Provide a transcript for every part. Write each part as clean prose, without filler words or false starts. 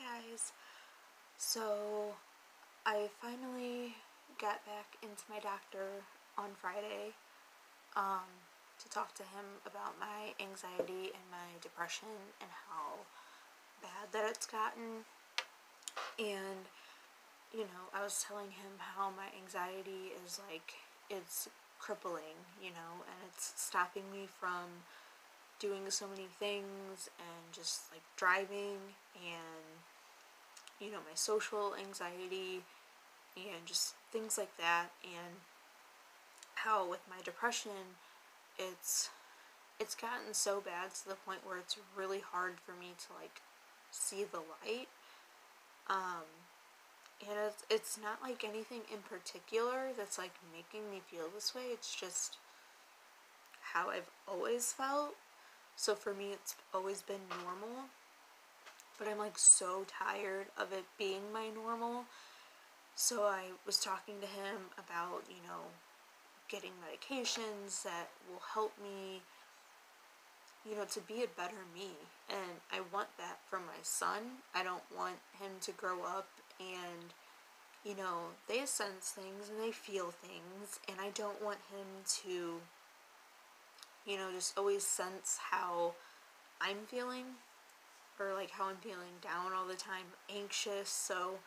guys. So I finally got back into my doctor on Friday to talk to him about my anxiety and my depression and how bad that it's gotten. And I was telling him how my anxiety is it's crippling, and it's stopping me from doing so many things and just driving and my social anxiety and just things like that, and how with my depression it's gotten so bad to the point where it's really hard for me to see the light. And it's not anything in particular that's making me feel this way. It's just how I've always felt. So for me it's always been normal, but I'm so tired of it being my normal. So I was talking to him about, getting medications that will help me, to be a better me. And I want that for my son. I don't want him to grow up and, they sense things and they feel things, and I don't want him to, just always sense how I'm feeling, or how I'm feeling down all the time, anxious. So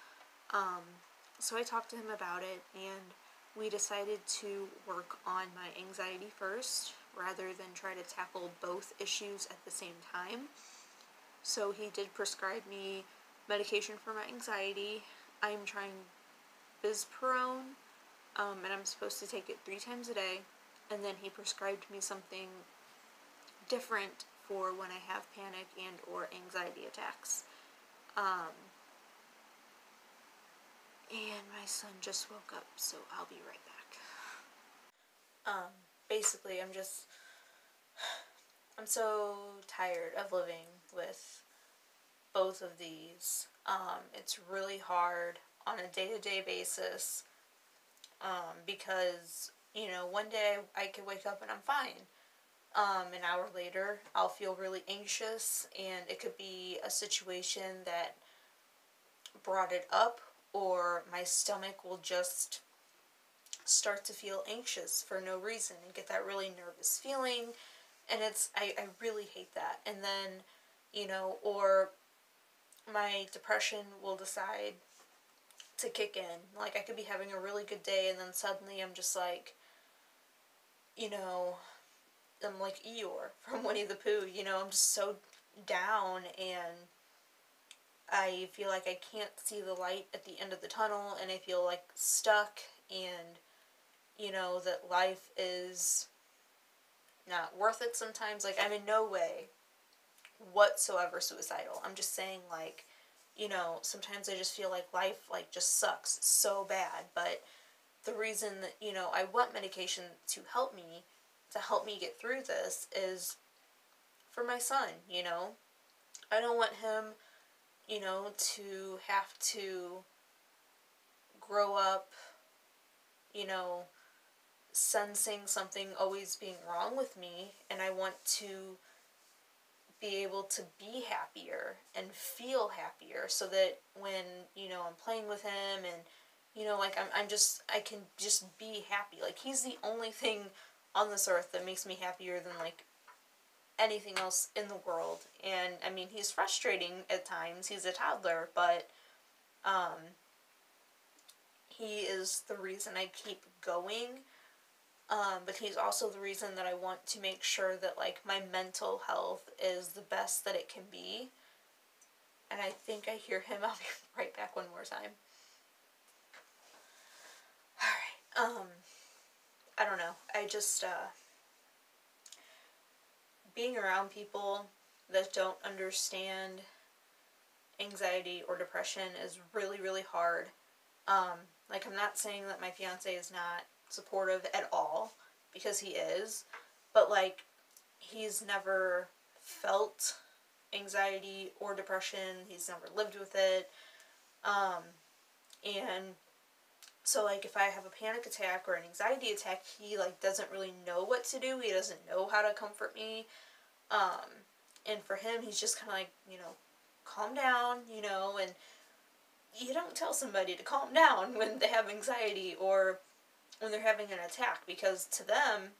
I talked to him about it, and we decided to work on my anxiety first rather than try to tackle both issues at the same time. So he did prescribe me medication for my anxiety. I'm trying Bizperone, and I'm supposed to take it 3 times a day. And then he prescribed me something different for when I have panic and or anxiety attacks. And my son just woke up, so I'll be right back. Basically, I'm so tired of living with both of these. It's really hard on a day-to-day basis, because, one day I could wake up and I'm fine. An hour later, I'll feel really anxious, and it could be a situation that brought it up, or my stomach will just start to feel anxious for no reason and get that really nervous feeling, and I really hate that. And then, or my depression will decide to kick in. I could be having a really good day, and then suddenly I'm just I'm like Eeyore from Winnie the Pooh, I'm just so down, and I feel like I can't see the light at the end of the tunnel, and I feel stuck, and, that life is not worth it sometimes. I'm in no way whatsoever suicidal. I'm just saying, sometimes I just feel like life, just sucks so bad. But the reason that, I want medication to help me get through this is for my son, I don't want him, to have to grow up, sensing something always being wrong with me, and I want to be able to be happier and feel happier, so that when, I'm playing with him and, I can just be happy. He's the only thing on this earth that makes me happier than, anything else in the world. And, I mean, he's frustrating at times. He's a toddler, but, he is the reason I keep going. But he's also the reason that I want to make sure that, my mental health is the best that it can be. And I think I hear him. I'll be right back one more time. Alright, I don't know. I just, being around people that don't understand anxiety or depression is really, really hard. I'm not saying that my fiance is not supportive at all, because he is, but he's never felt anxiety or depression. He's never lived with it. And so if I have a panic attack or an anxiety attack, he doesn't really know what to do. He doesn't know how to comfort me. And for him, he's just kind of calm down, you know, and you don't tell somebody to calm down when they have anxiety or when they're having an attack, because to them,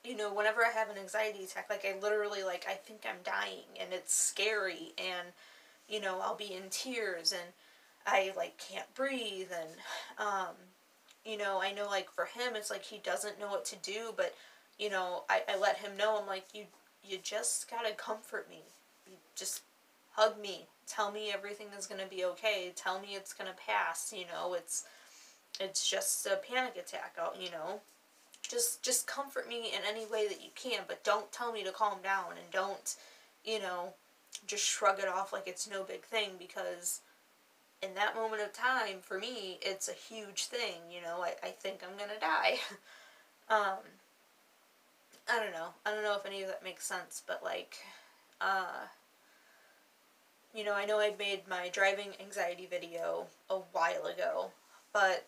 you know, whenever I have an anxiety attack, like, I literally, like, I think I'm dying, and it's scary, and, you know, I'll be in tears, and I, like, can't breathe, and, you know, I know, like, for him, it's like he doesn't know what to do, but, you know, I let him know, I'm like, you just gotta comfort me. You just hug me. Tell me everything is gonna be okay. Tell me it's gonna pass, you know, it's just a panic attack, you know. Just comfort me in any way that you can, but don't tell me to calm down, and don't, you know, just shrug it off like it's no big thing, because in that moment of time, for me, it's a huge thing, you know. I think I'm gonna die. um, I don't know. I don't know if any of that makes sense, but, like, you know, I know I made my driving anxiety video a while ago, but,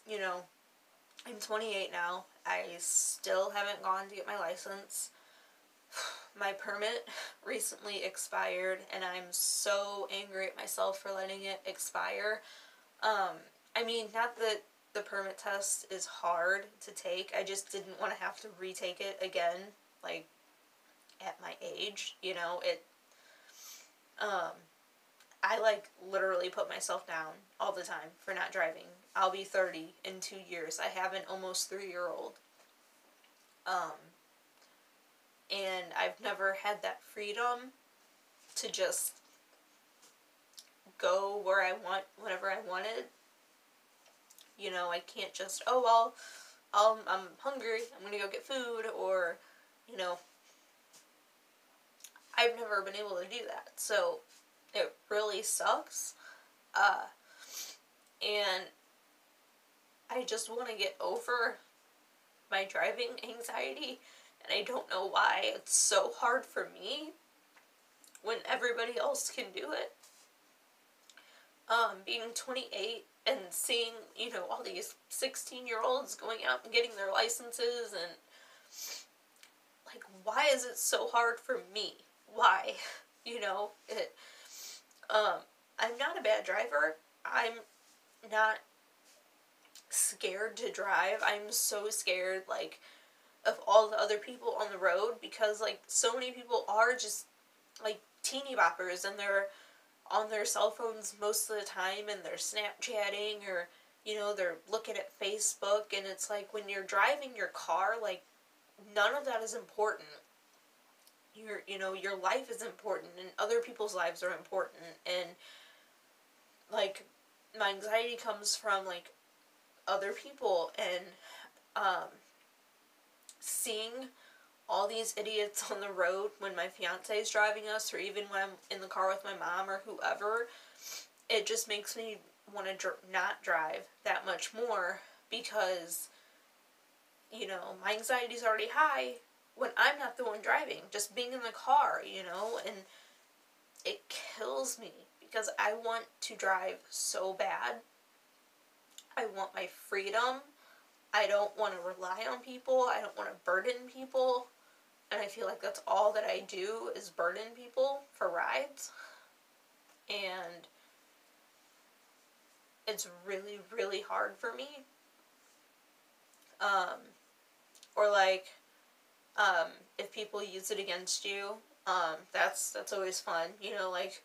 you know, I'm 28 now. I still haven't gone to get my license. My permit recently expired, and I'm so angry at myself for letting it expire. I mean, not that the permit test is hard to take, I just didn't want to have to retake it again, like, at my age, you know. I, like, literally put myself down all the time for not driving. I'll be 30 in 2 years. I have an almost 3-year-old. And I've never had that freedom to just go where I want, whenever I wanted. You know, I can't just, oh, well, I'm hungry, I'm gonna go get food, or, you know, I've never been able to do that. So, it really sucks. And I just want to get over my driving anxiety, and I don't know why it's so hard for me when everybody else can do it. Being 28 and seeing, you know, all these 16-year-olds going out and getting their licenses, and, like, why is it so hard for me? Why? You know, I'm not a bad driver. I'm not scared to drive. I'm so scared, like, of all the other people on the road, because, like, so many people are just, like, teeny boppers, and they're on their cell phones most of the time, and they're Snapchatting, or, you know, they're looking at Facebook, and it's like, when you're driving your car, like, none of that is important. You know, your life is important, and other people's lives are important, and, like, my anxiety comes from, like, other people, and, seeing all these idiots on the road when my fiance is driving us, or even when I'm in the car with my mom or whoever, it just makes me want to not drive that much more, because, you know, my anxiety's already high when I'm not the one driving, just being in the car, you know, and it kills me, because I want to drive so bad. I want my freedom. I don't want to rely on people. I don't want to burden people. And I feel like that's all that I do, is burden people for rides. And it's really, really hard for me. Or, like, if people use it against you, that's always fun. You know, like,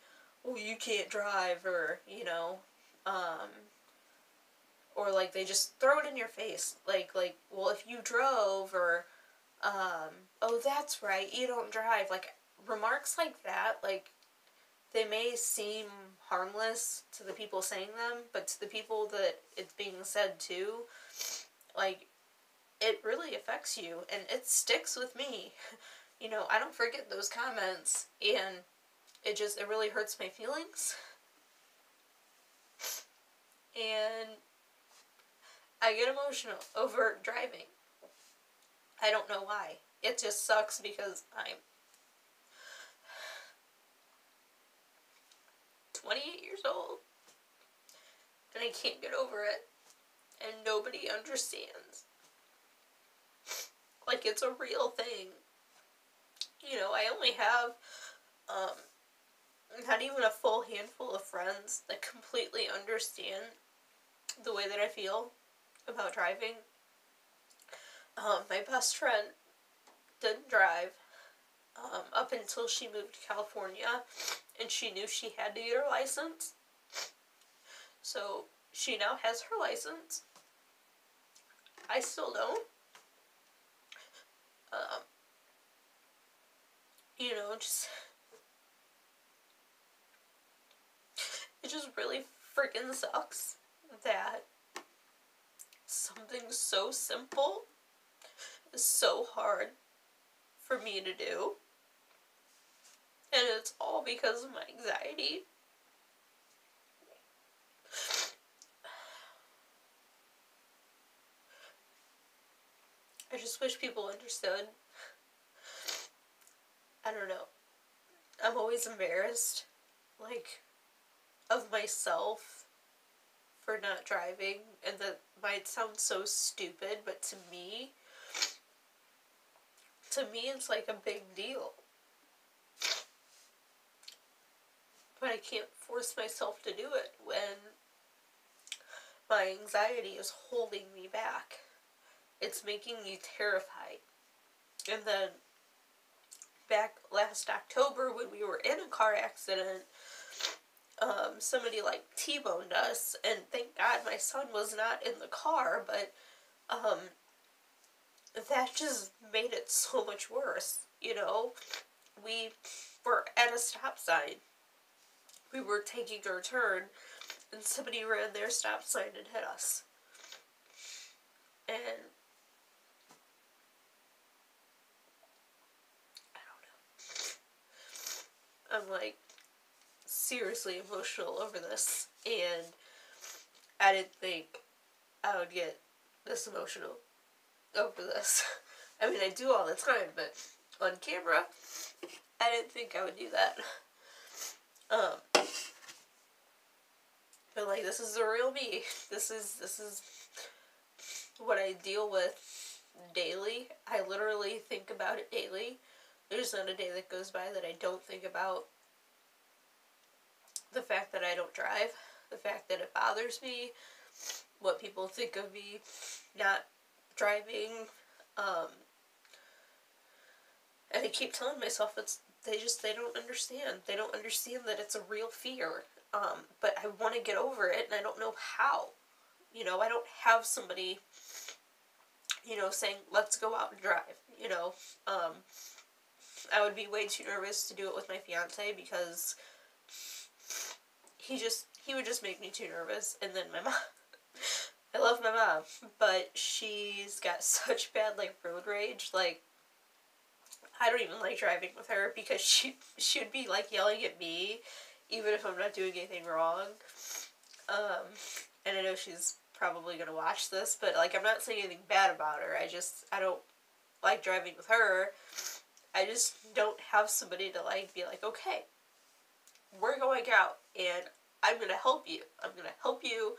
oh, you can't drive, or, you know, or, like, they just throw it in your face. Like, well, if you drove, or, oh, that's right, you don't drive. Like, remarks like that, like, they may seem harmless to the people saying them, but to the people that it's being said to, like, it really affects you, and it sticks with me. You know, I don't forget those comments, and it really hurts my feelings. And I get emotional over driving. I don't know why. It just sucks, because I'm 28 years old, and I can't get over it, and nobody understands. Like, it's a real thing. You know, I only have, not even a full handful of friends that completely understand the way that I feel about driving. My best friend didn't drive up until she moved to California, and she knew she had to get her license. So she now has her license. I still don't. Just it just really freaking sucks that something so simple is so hard for me to do. And it's all because of my anxiety. I just wish people understood. I don't know. I'm always embarrassed, of myself for not driving, and that might sound so stupid, but to me it's like a big deal. But I can't force myself to do it when my anxiety is holding me back. It's making me terrified. And then back last October when we were in a car accident, somebody T-boned us, and thank God my son was not in the car, but that just made it so much worse. We were at a stop sign. We were taking our turn, and somebody ran their stop sign and hit us. And I don't know. I'm seriously emotional over this, and I didn't think I would get this emotional over this. I mean, I do all the time, but on camera, I didn't think I would do that. But this is the real me. This is what I deal with daily. I literally think about it daily. There's not a day that goes by that I don't think about the fact that I don't drive, the fact that it bothers me, what people think of me not driving, and I keep telling myself they don't understand. They don't understand that it's a real fear. But I want to get over it, and I don't know how. I don't have somebody, saying, let's go out and drive. I would be way too nervous to do it with my fiance, because he would just make me too nervous. And then my mom, I love my mom, but she's got such bad road rage. I don't even like driving with her, because she would be yelling at me even if I'm not doing anything wrong. And I know she's probably gonna watch this, but I'm not saying anything bad about her. I don't like driving with her. I just don't have somebody to be okay, we're going out and I'm gonna help you. I'm gonna help you,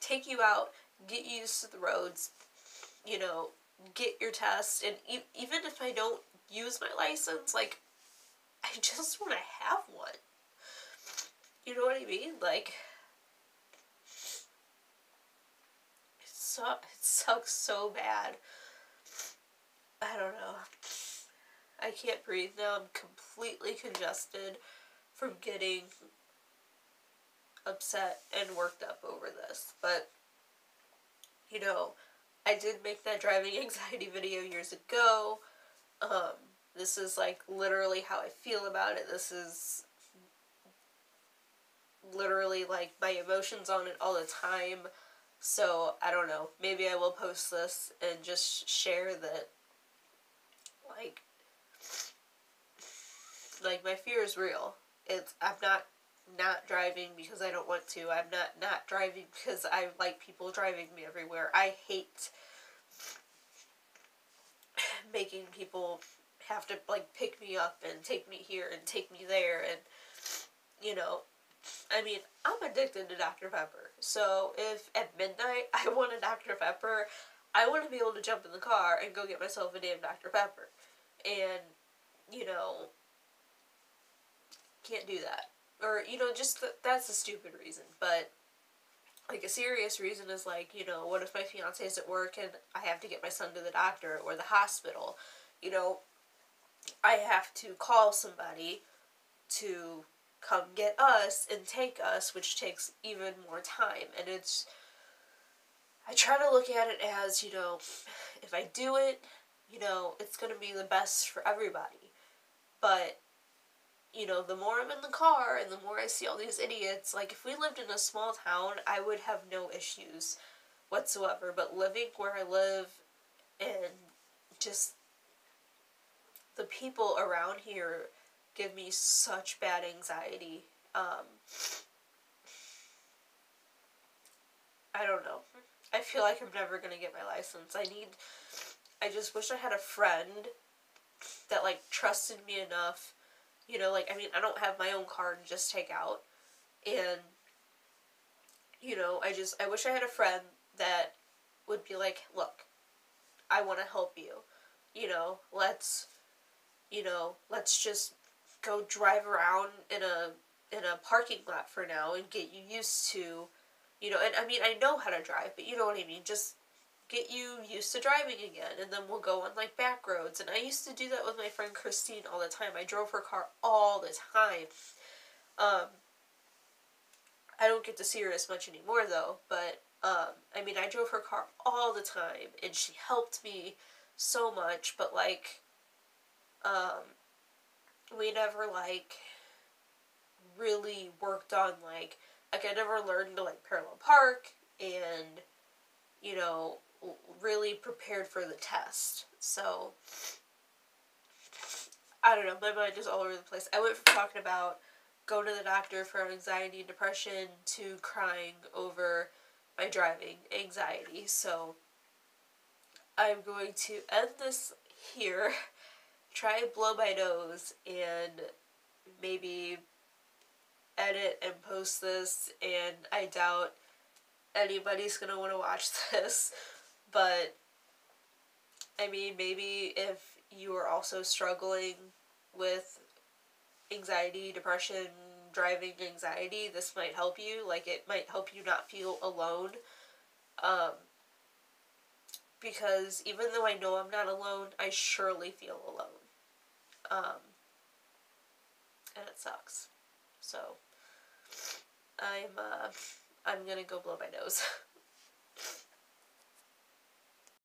take you out, get you used to the roads, get your test, and even if I don't use my license, I just want to have one. You know what I mean? It sucks so bad. I don't know. I can't breathe now. I'm completely congested from getting upset and worked up over this. But, I did make that driving anxiety video years ago. This is literally how I feel about it. This is literally my emotions on it all the time. So I don't know, maybe I will post this and just share that my fear is real. I'm not driving because I don't want to. I'm not driving because I like people driving me everywhere. I hate making people have to pick me up and take me here and take me there, and I mean, I'm addicted to Dr. Pepper. So if at midnight I want a Dr. Pepper, I want to be able to jump in the car and go get myself a damn Dr. Pepper. And can't do that. Or, you know, just that's a stupid reason. But, like, a serious reason is, like, you know, what if my fiance is at work and I have to get my son to the doctor or the hospital? You know, I have to call somebody to come get us and take us, which takes even more time. And it's, I try to look at it as, you know, if I do it, you know, it's going to be the best for everybody. But, you know, the more I'm in the car and the more I see all these idiots, like, if we lived in a small town, I would have no issues whatsoever. But living where I live and just the people around here give me such bad anxiety. I don't know. I feel like I'm never gonna get my license. I just wish I had a friend that, like, trusted me enough. You know, like, I mean, I don't have my own car to just take out. And, you know, I wish I had a friend that would be like, look, I want to help you. You know, let's just go drive around in a parking lot for now and get you used to, you know, and I mean, I know how to drive, but you know what I mean, just get you used to driving again, and then we'll go on, like, back roads. And I used to do that with my friend Christine all the time. I drove her car all the time. I don't get to see her as much anymore, though, but, I mean, I drove her car all the time, and she helped me so much, but, like, we never, like, really worked on, like, I never learned to, like, parallel park, and, you know, really prepared for the test. So, I don't know, my mind is all over the place. I went from talking about going to the doctor for anxiety and depression to crying over my driving anxiety. So, I'm going to end this here, try and blow my nose, and maybe edit and post this, and I doubt anybody's gonna want to watch this, but I mean, maybe if you are also struggling with anxiety, depression, driving anxiety, this might help you. Like, it might help you not feel alone, because even though I know I'm not alone, I surely feel alone, and it sucks. So, I'm gonna go blow my nose.